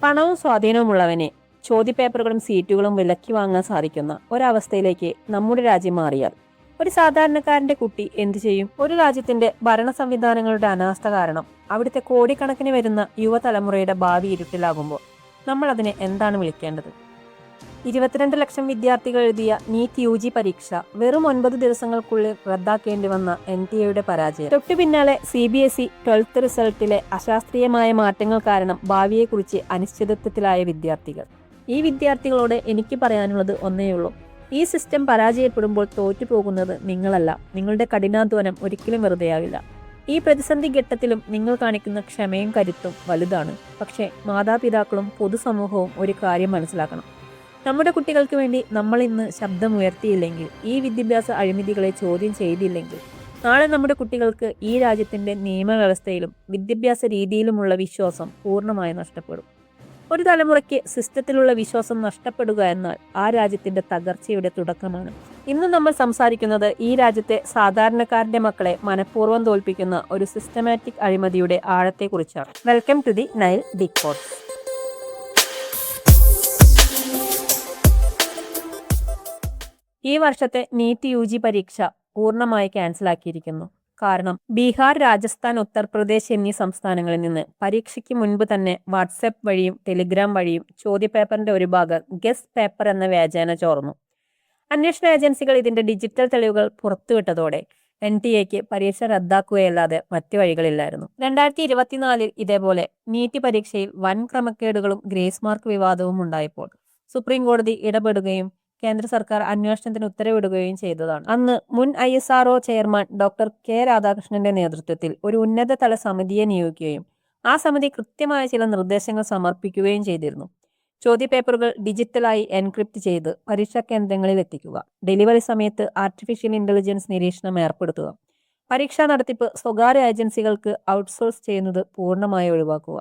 പണവും സ്വാധീനവുമുള്ളവനെ ചോദ്യപേപ്പറുകളും സീറ്റുകളും വിലക്കി വാങ്ങാൻ സാധിക്കുന്ന ഒരവസ്ഥയിലേക്ക് നമ്മുടെ രാജ്യം മാറിയാൽ ഒരു സാധാരണക്കാരന്റെ കുട്ടി എന്തു ചെയ്യും? ഒരു രാജ്യത്തിന്റെ ഭരണ സംവിധാനങ്ങളുടെ അനാസ്ഥ കാരണം അവിടുത്തെ കോടിക്കണക്കിന് വരുന്ന യുവതലമുറയുടെ ഭാവി ഇരുട്ടിലാകുമ്പോൾ നമ്മൾ അതിനെ എന്താണ് വിളിക്കേണ്ടത്? 22 ലക്ഷം വിദ്യാർത്ഥികൾ എഴുതിയ നീറ്റ് UG പരീക്ഷ വെറും 9 ദിവസങ്ങൾക്കുള്ളിൽ റദ്ദാക്കേണ്ടി വന്ന NTA പരാജയം. തൊട്ടു പിന്നാലെ CBSE 12th റിസൾട്ടിലെ അശാസ്ത്രീയമായ മാറ്റങ്ങൾ കാരണം ഭാവിയെക്കുറിച്ച് അനിശ്ചിതത്വത്തിലായ വിദ്യാർത്ഥികൾ. ഈ വിദ്യാർത്ഥികളോട് എനിക്ക് പറയാനുള്ളത് ഒന്നേയുള്ളൂ: ഈ സിസ്റ്റം പരാജയപ്പെടുമ്പോൾ തോറ്റുപോകുന്നത് നിങ്ങളല്ല. നിങ്ങളുടെ കഠിനാധ്വാനം ഒരിക്കലും വെറുതെയാവില്ല. ഈ പ്രതിസന്ധി ഘട്ടത്തിലും നിങ്ങൾ കാണിക്കുന്ന ക്ഷമയും കരുത്തും വലുതാണ്. പക്ഷേ മാതാപിതാക്കളും പൊതുസമൂഹവും ഒരു കാര്യം മനസ്സിലാക്കണം: നമ്മുടെ കുട്ടികൾക്ക് വേണ്ടി നമ്മൾ ഇന്ന് ശബ്ദമുയർത്തിയില്ലെങ്കിൽ, ഈ വിദ്യാഭ്യാസ അഴിമതികളെ ചോദ്യം ചെയ്തില്ലെങ്കിൽ, നാളെ നമ്മുടെ കുട്ടികൾക്ക് ഈ രാജ്യത്തിന്റെ നിയമവ്യവസ്ഥയിലും വിദ്യാഭ്യാസ രീതിയിലുമുള്ള വിശ്വാസം പൂർണ്ണമായി നഷ്ടപ്പെടും. ഒരു തലമുറയ്ക്ക് സിസ്റ്റത്തിലുള്ള വിശ്വാസം നഷ്ടപ്പെടുക എന്നാൽ ആ രാജ്യത്തിന്റെ തകർച്ചയുടെ തുടക്കമാണ്. ഇന്ന് നമ്മൾ സംസാരിക്കുന്നത് ഈ രാജ്യത്തെ സാധാരണക്കാരന്റെ മക്കളെ മനഃപൂർവ്വം തോൽപ്പിക്കുന്ന ഒരു സിസ്റ്റമാറ്റിക് അഴിമതിയുടെ ആഴത്തെക്കുറിച്ചാണ്. Welcome to the Nile big pot. ഈ വർഷത്തെ നീറ്റ് UG പരീക്ഷ പൂർണ്ണമായി ക്യാൻസലാക്കിയിരിക്കുന്നു. കാരണം ബീഹാർ, രാജസ്ഥാൻ, ഉത്തർപ്രദേശ് എന്നീ സംസ്ഥാനങ്ങളിൽ നിന്ന് പരീക്ഷയ്ക്ക് മുൻപ് തന്നെ വാട്സാപ്പ് വഴിയും ടെലിഗ്രാം വഴിയും ചോദ്യപേപ്പറിന്റെ ഒരു ഭാഗം ഗസ് പേപ്പർ എന്ന വ്യാജേന ചോർന്നു. അന്വേഷണ ഏജൻസികൾ ഇതിന്റെ ഡിജിറ്റൽ തെളിവുകൾ പുറത്തുവിട്ടതോടെ NTA പരീക്ഷ റദ്ദാക്കുകയല്ലാതെ മറ്റു വഴികളില്ലായിരുന്നു. 2024 ഇതേപോലെ നീറ്റ് പരീക്ഷയിൽ വൻ ക്രമക്കേടുകളും ഗ്രേസ് മാർക്ക് വിവാദവും ഉണ്ടായപ്പോൾ സുപ്രീം കോടതി ഇടപെടുകയും കേന്ദ്ര സർക്കാർ അന്വേഷണത്തിന് ഉത്തരവിടുകയും ചെയ്തതാണ്. അന്ന് മുൻ ISRO ചെയർമാൻ ഡോക്ടർ K രാധാകൃഷ്ണന്റെ നേതൃത്വത്തിൽ ഒരു ഉന്നതതല സമിതിയെ നിയോഗിക്കുകയും ആ സമിതി കൃത്യമായ ചില നിർദ്ദേശങ്ങൾ സമർപ്പിക്കുകയും ചെയ്തിരുന്നു. ചോദ്യപേപ്പറുകൾ ഡിജിറ്റലായി എൻക്രിപ്റ്റ് ചെയ്ത് പരീക്ഷാ കേന്ദ്രങ്ങളിൽ എത്തിക്കുക, ഡെലിവറി സമയത്ത് ആർട്ടിഫിഷ്യൽ ഇന്റലിജൻസ് നിരീക്ഷണം ഏർപ്പെടുത്തുക, പരീക്ഷാ നടത്തിപ്പ് സ്വകാര്യ ഏജൻസികൾക്ക് ഔട്ട്സോഴ്സ് ചെയ്യുന്നത് പൂർണ്ണമായി ഒഴിവാക്കുക.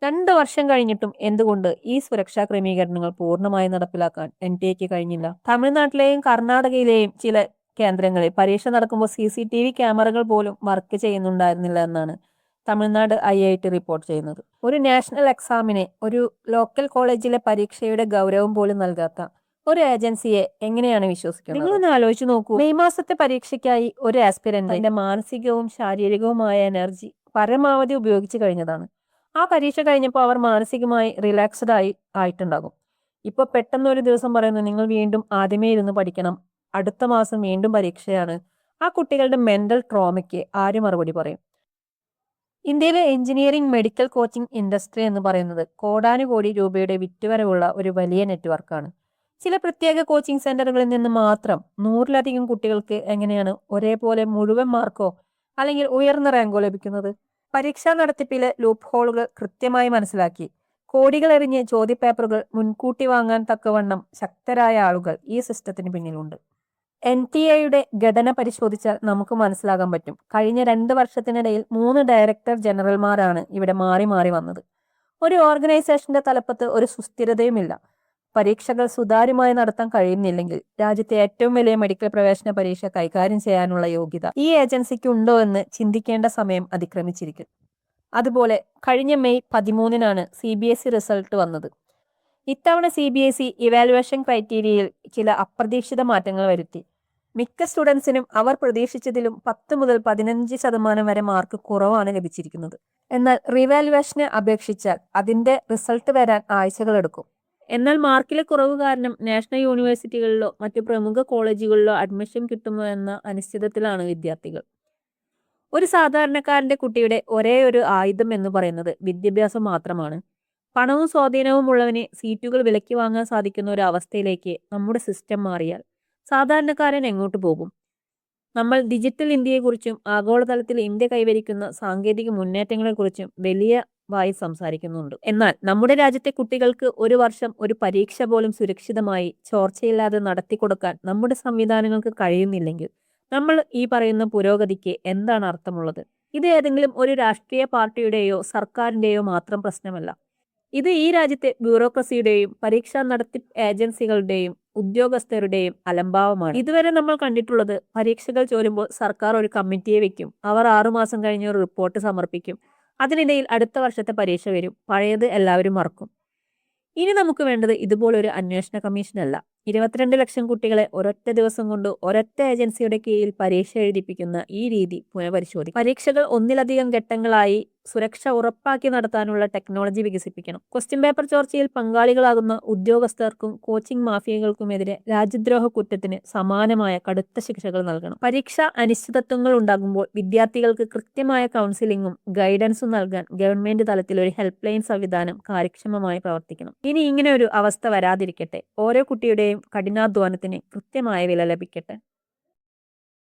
2 വർഷം കഴിഞ്ഞിട്ടും എന്തുകൊണ്ട് ഈ സുരക്ഷാ ക്രമീകരണങ്ങൾ പൂർണ്ണമായി നടപ്പിലാക്കാൻ NTA കഴിഞ്ഞില്ല? തമിഴ്നാട്ടിലെയും കർണാടകയിലെയും ചില കേന്ദ്രങ്ങളിൽ പരീക്ഷ നടക്കുമ്പോൾ CCTV ക്യാമറകൾ പോലും വർക്ക് ചെയ്യുന്നുണ്ടായിരുന്നില്ല എന്നാണ് തമിഴ്നാട് IIT റിപ്പോർട്ട് ചെയ്യുന്നത്. ഒരു നാഷണൽ എക്സാമിനെ, ഒരു ലോക്കൽ കോളേജിലെ പരീക്ഷയുടെ ഗൗരവം പോലും നൽകാത്ത ഒരു ഏജൻസിയെ എങ്ങനെയാണ് വിശ്വസിക്കുന്നത്? നിങ്ങളൊന്ന് ആലോചിച്ച് നോക്കൂ. മെയ് മാസത്തെ പരീക്ഷയ്ക്കായി ഒരു ആസ്പിരന്റ് അതിന്റെ മാനസികവും ശാരീരികവുമായ എനർജി പരമാവധി ഉപയോഗിച്ച് കഴിഞ്ഞതാണ്. ആ പരീക്ഷ കഴിഞ്ഞപ്പോൾ അവർ മാനസികമായി റിലാക്സ്ഡ് ആയിട്ടുണ്ടാകും. ഇപ്പോൾ പെട്ടെന്ന് ഒരു ദിവസം പറയുന്നു, നിങ്ങൾ വീണ്ടും ആദ്യമേ ഇരുന്ന് പഠിക്കണം, അടുത്ത മാസം വീണ്ടും പരീക്ഷയാണ്. ആ കുട്ടികളുടെ മെന്റൽ ട്രോമയ്ക്ക് ആര് മറുപടി പറയും? ഇന്ത്യയിലെ എഞ്ചിനീയറിംഗ് മെഡിക്കൽ കോച്ചിംഗ് ഇൻഡസ്ട്രി എന്ന് പറയുന്നത് കോടാനുകോടി രൂപയുടെ വിറ്റുവരവുള്ള ഒരു വലിയ നെറ്റ്വർക്കാണ്. ചില പ്രത്യേക കോച്ചിംഗ് സെന്ററുകളിൽ നിന്ന് മാത്രം 100-ലധികം കുട്ടികൾക്ക് എങ്ങനെയാണ് ഒരേപോലെ മുഴുവൻ മാർക്കോ അല്ലെങ്കിൽ ഉയർന്ന റാങ്കോ ലഭിക്കുന്നത്? പരീക്ഷാ നടത്തിപ്പിലെ ലൂപ്പ് ഹോളുകൾ കൃത്യമായി മനസ്സിലാക്കി കോടികൾ എറിഞ്ഞ് ചോദ്യപേപ്പറുകൾ മുൻകൂട്ടി വാങ്ങാൻ തക്കവണ്ണം ശക്തരായ ആളുകൾ ഈ സിസ്റ്റത്തിന് പിന്നിലുണ്ട്. NTA ഘടന പരിശോധിച്ചാൽ നമുക്ക് മനസ്സിലാകാൻ പറ്റും. കഴിഞ്ഞ 2 വർഷത്തിനിടയിൽ 3 ഡയറക്ടർ ജനറൽമാരാണ് ഇവിടെ മാറി മാറി വന്നത്. ഒരു ഓർഗനൈസേഷന്റെ തലപ്പത്ത് ഒരു സുസ്ഥിരതയുമില്ല. പരീക്ഷകൾ സുതാര്യമായി നടത്താൻ കഴിയുന്നില്ലെങ്കിൽ രാജ്യത്തെ ഏറ്റവും വലിയ മെഡിക്കൽ പ്രവേശന പരീക്ഷ കൈകാര്യം ചെയ്യാനുള്ള യോഗ്യത ഈ ഏജൻസിക്ക് ഉണ്ടോ എന്ന് ചിന്തിക്കേണ്ട സമയം അതിക്രമിച്ചിരിക്കും. അതുപോലെ കഴിഞ്ഞ മെയ് 13-നാണ് CBSE റിസൾട്ട് വന്നത്. ഇത്തവണ CBSE ഇവാലുവേഷൻ ക്രൈറ്റീരിയയിൽ ചില അപ്രതീക്ഷിത മാറ്റങ്ങൾ വരുത്തി. മിക്ക സ്റ്റുഡൻസിനും അവർ പ്രതീക്ഷിച്ചതിലും 10 മുതൽ 15% വരെ മാർക്ക് കുറവാണ് ലഭിച്ചിരിക്കുന്നത്. എന്നാൽ റീവാലുവേഷനെ അപേക്ഷിച്ചാൽ അതിന്റെ റിസൾട്ട് വരാൻ ആഴ്ചകളെടുക്കും. എന്നാൽ മാർക്കിലെ കുറവ് കാരണം നാഷണൽ യൂണിവേഴ്സിറ്റികളിലോ മറ്റു പ്രമുഖ കോളേജുകളിലോ അഡ്മിഷൻ കിട്ടുമോ എന്ന അനിശ്ചിതത്തിലാണ് വിദ്യാർത്ഥികൾ. ഒരു സാധാരണക്കാരന്റെ കുട്ടിയുടെ ഒരേ ഒരു ആയുധം എന്ന് പറയുന്നത് വിദ്യാഭ്യാസം മാത്രമാണ്. പണവും സ്വാധീനവും ഉള്ളവന് സീറ്റുകൾ വിലക്കി വാങ്ങാൻ സാധിക്കുന്ന ഒരു അവസ്ഥയിലേക്ക് നമ്മുടെ സിസ്റ്റം മാറിയാൽ സാധാരണക്കാരൻ എങ്ങോട്ട് പോകും? നമ്മൾ ഡിജിറ്റൽ ഇന്ത്യയെക്കുറിച്ചും ആഗോളതലത്തിൽ ഇന്ത്യ കൈവരിക്കുന്ന സാങ്കേതിക മുന്നേറ്റങ്ങളെക്കുറിച്ചും വലിയ സംസാരിക്കുന്നുണ്ട്. എന്നാൽ നമ്മുടെ രാജ്യത്തെ കുട്ടികൾക്ക് ഒരു വർഷം ഒരു പരീക്ഷ പോലും സുരക്ഷിതമായി ചോർച്ചയില്ലാതെ നടത്തിക്കൊടുക്കാൻ നമ്മുടെ സംവിധാനങ്ങൾക്ക് കഴിയുന്നില്ലെങ്കിൽ നമ്മൾ ഈ പറയുന്ന പുരോഗതിക്ക് എന്താണ് അർത്ഥമുള്ളത്? ഇത് ഏതെങ്കിലും ഒരു രാഷ്ട്രീയ പാർട്ടിയുടെയോ സർക്കാരിന്റെയോ മാത്രം പ്രശ്നമല്ല. ഇത് ഈ രാജ്യത്തെ ബ്യൂറോക്രസിയുടെയും പരീക്ഷാ നടത്തിപ്പ് ഏജൻസികളുടെയും ഉദ്യോഗസ്ഥരുടെയും അലംഭാവമാണ്. ഇതുവരെ നമ്മൾ കണ്ടിട്ടുള്ളത് പരീക്ഷകൾ ചോരുമ്പോൾ സർക്കാർ ഒരു കമ്മിറ്റിയെ വെക്കും. അവർ 6 മാസം കഴിഞ്ഞ് ഒരു റിപ്പോർട്ട് സമർപ്പിക്കും. അതിനിടയിൽ അടുത്ത വർഷത്തെ പരീക്ഷ വരും. പഴയത് എല്ലാവരും മറക്കും. ഇനി നമുക്ക് വേണ്ടത് ഇതുപോലൊരു അന്വേഷണ കമ്മീഷനല്ല. 22 ലക്ഷം കുട്ടികളെ ഒരൊറ്റ ദിവസം കൊണ്ട് ഒരൊറ്റ ഏജൻസിയുടെ കീഴിൽ പരീക്ഷ എഴുതിപ്പിക്കുന്ന ഈ രീതി പുനഃപരിശോധിക്കും. പരീക്ഷകൾ ഒന്നിലധികം ഘട്ടങ്ങളായി സുരക്ഷ ഉറപ്പാക്കി നടത്താനുള്ള ടെക്നോളജി വികസിപ്പിക്കണം. ക്വസ്റ്റ്യൻ പേപ്പർ ചോർച്ചയിൽ പങ്കാളികളാകുന്ന ഉദ്യോഗസ്ഥർക്കും കോച്ചിംഗ് മാഫിയകൾക്കുമെതിരെ രാജ്യദ്രോഹ കുറ്റത്തിന് സമാനമായ കടുത്ത ശിക്ഷകൾ നൽകണം. പരീക്ഷ അനിശ്ചിതത്വങ്ങൾ ഉണ്ടാകുമ്പോൾ വിദ്യാർത്ഥികൾക്ക് കൃത്യമായ കൗൺസിലിംഗും ഗൈഡൻസും നൽകാൻ ഗവൺമെന്റ് തലത്തിൽ ഒരു ഹെൽപ്പ് ലൈൻ സംവിധാനം കാര്യക്ഷമമായി പ്രവർത്തിക്കണം. ഇനി ഇങ്ങനെ ഒരു അവസ്ഥ വരാതിരിക്കട്ടെ. ഓരോ കുട്ടിയുടെയും കഠിനാധ്വാനത്തിന് കൃത്യമായ വില ലഭിക്കട്ടെ.